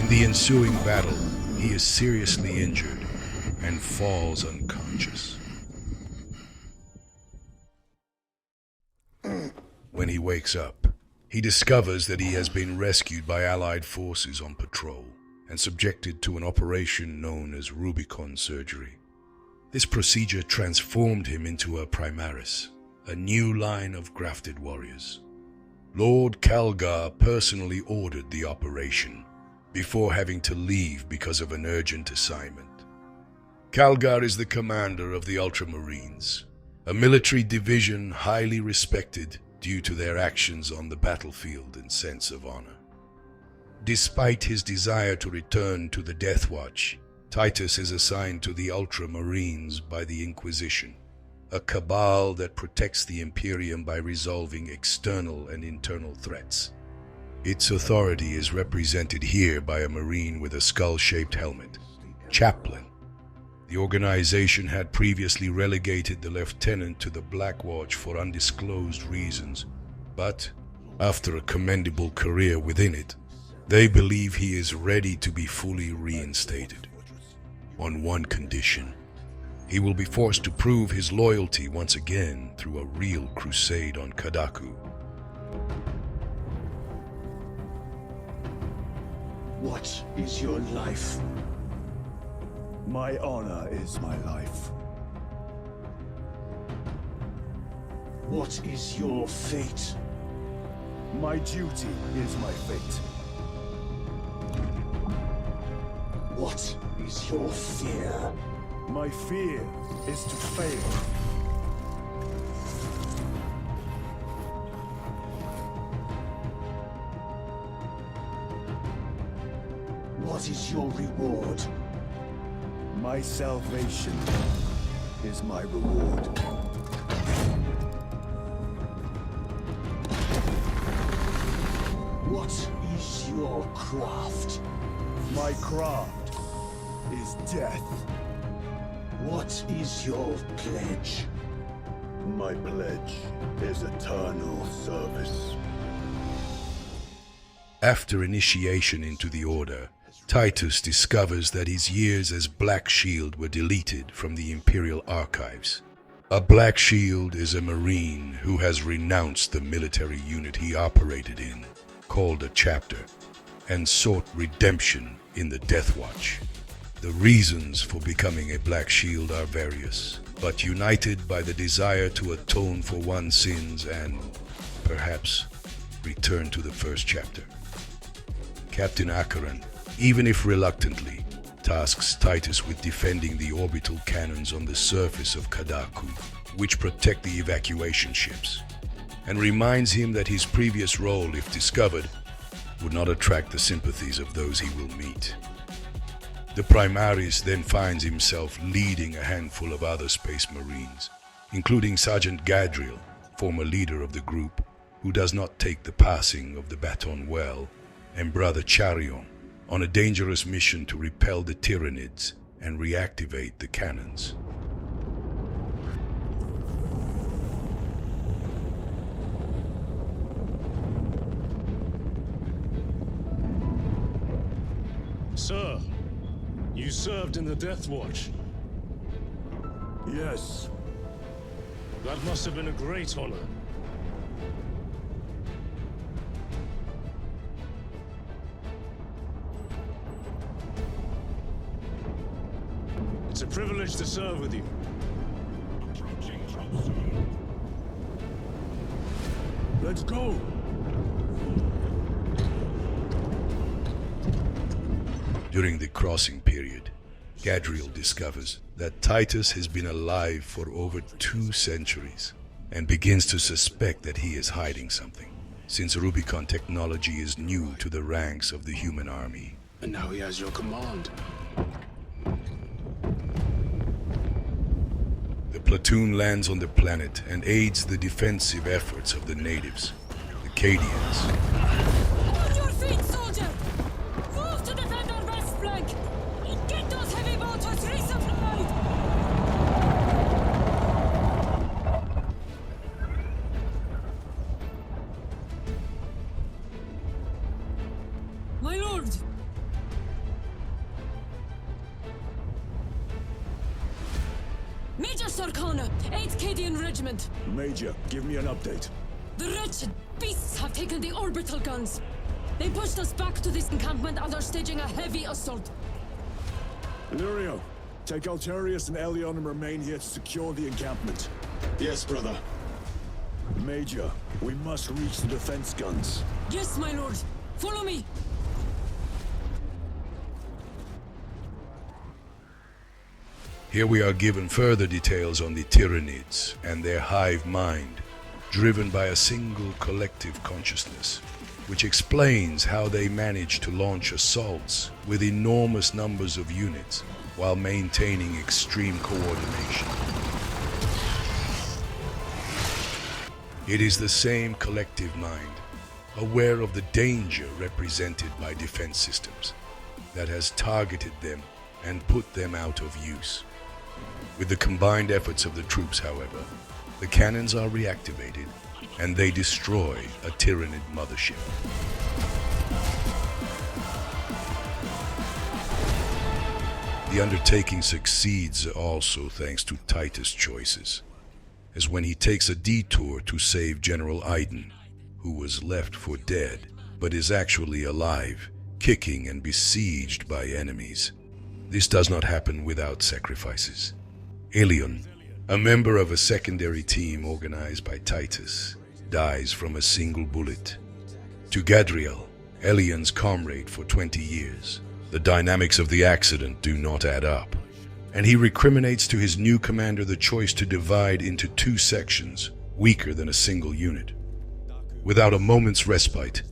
In the ensuing battle, he is seriously injured and falls unconscious. When he wakes up, he discovers that he has been rescued by Allied forces on patrol and subjected to an operation known as Rubicon surgery. This procedure transformed him into a Primaris, a new line of grafted warriors. Lord Calgar personally ordered the operation before having to leave because of an urgent assignment. Calgar is the commander of the Ultramarines, a military division highly respected due to their actions on the battlefield and sense of honor. Despite his desire to return to the Death Watch, Titus is assigned to the Ultramarines by the Inquisition, a cabal that protects the Imperium by resolving external and internal threats. Its authority is represented here by a Marine with a skull-shaped helmet, Chaplain. The organization had previously relegated the lieutenant to the Black Watch for undisclosed reasons, but after a commendable career within it, they believe he is ready to be fully reinstated. On one condition: he will be forced to prove his loyalty once again through a real crusade on Kadaku. What is your life? My honor is my life. What is your fate? My duty is my fate. What is your fear? My fear is to fail. What is your reward? My salvation is my reward. What is your craft? My craft is death. What is your pledge? My pledge is eternal service. After initiation into the Order, Titus discovers that his years as Black Shield were deleted from the Imperial archives. A Black Shield is a Marine who has renounced the military unit he operated in, called a chapter, and sought redemption in the Death Watch. The reasons for becoming a Black Shield are various, but united by the desire to atone for one's sins and, perhaps, return to the first chapter. Captain Acheron, even if reluctantly, tasks Titus with defending the orbital cannons on the surface of Kadaku, which protect the evacuation ships, and reminds him that his previous role, if discovered, would not attract the sympathies of those he will meet. The Primaris then finds himself leading a handful of other Space Marines, including Sergeant Gadriel, former leader of the group, who does not take the passing of the baton well, and Brother Charion, on a dangerous mission to repel the Tyranids and reactivate the cannons. Sir, you served in the Death Watch. Yes. That must have been a great honor. It's a privilege to serve with you. Let's go. During the crossing period, Gadriel discovers that Titus has been alive for over 2 centuries and begins to suspect that he is hiding something, since Rubicon technology is new to the ranks of the human army. And now he has your command. The platoon lands on the planet and aids the defensive efforts of the natives, the Cadians. On your feet, soldier! Move to defend our west flank! And get those heavy mortars resupplied! My lord! Sarkana, 8th Cadian Regiment. Major, give me an update. The wretched beasts have taken the orbital guns. They pushed us back to this encampment and are staging a heavy assault. Illyrio, take Altarius and Elion and remain here to secure the encampment. Yes, brother. Major, we must reach the defense guns. Yes, my lord. Follow me. Here we are given further details on the Tyranids and their hive mind, driven by a single collective consciousness, which explains how they manage to launch assaults with enormous numbers of units while maintaining extreme coordination. It is the same collective mind, aware of the danger represented by defense systems, that has targeted them and put them out of use. With the combined efforts of the troops, however, the cannons are reactivated and they destroy a Tyranid mothership. The undertaking succeeds also thanks to Titus' choices, as when he takes a detour to save General Aiden, who was left for dead, but is actually alive, kicking and besieged by enemies. This does not happen without sacrifices. Elion, a member of a secondary team organized by Titus, dies from a single bullet. To Gadriel, Elion's comrade for 20 years, the dynamics of the accident do not add up, and he recriminates to his new commander the choice to divide into 2 sections, weaker than a single unit. Without a moment's respite,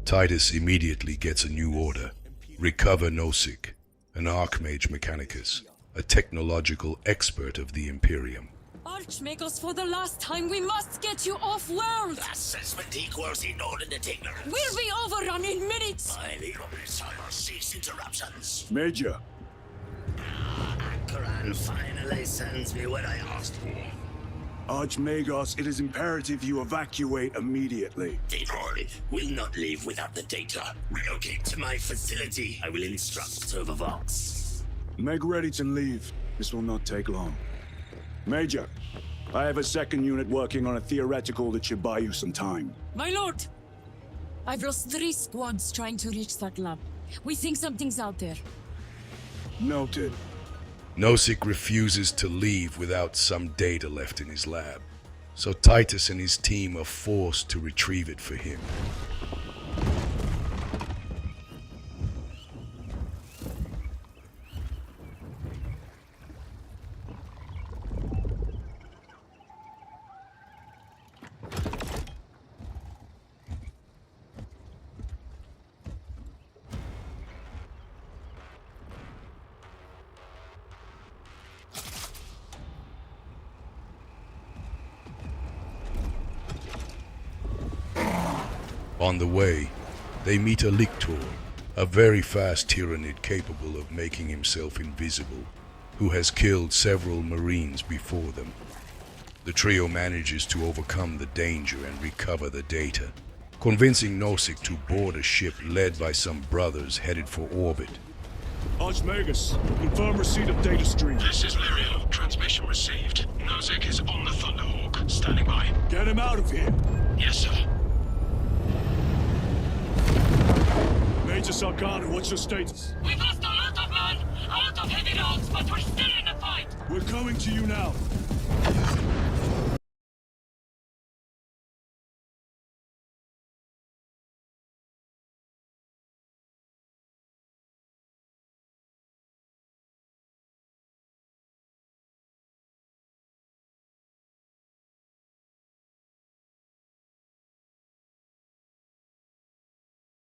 Titus immediately gets a new order: recover Nosik, an Archmage Mechanicus, a technological expert of the Imperium. Archmagos, for the last time, we must get you off-world! Assessment equals inordinate ignorance. We'll be overrun in minutes! Highly obligatory, cease interruptions. Major, Akran finally sends me what I asked for. Archmagos, it is imperative you evacuate immediately. The Horde will not leave without the data. Relocate to my facility. I will instruct Servervox. Make ready to leave. This will not take long. Major, I have a second unit working on a theoretical that should buy you some time. My lord! I've lost 3 squads trying to reach that lab. We think something's out there. Noted. Nosik refuses to leave without some data left in his lab, so Titus and his team are forced to retrieve it for him. On the way, they meet a Lictor, a very fast Tyranid capable of making himself invisible, who has killed several Marines before them. The trio manages to overcome the danger and recover the data, convincing Nosik to board a ship led by some brothers headed for orbit. Archmagus, confirm receipt of data stream. This is Lyrio. Transmission received. Nosik is on the Thunderhawk. Standing by. Get him out of here. Yes, sir. Major Sarkana, what's your status? We've lost a lot of men, a lot of heavy rounds, but we're still in the fight! We're coming to you now.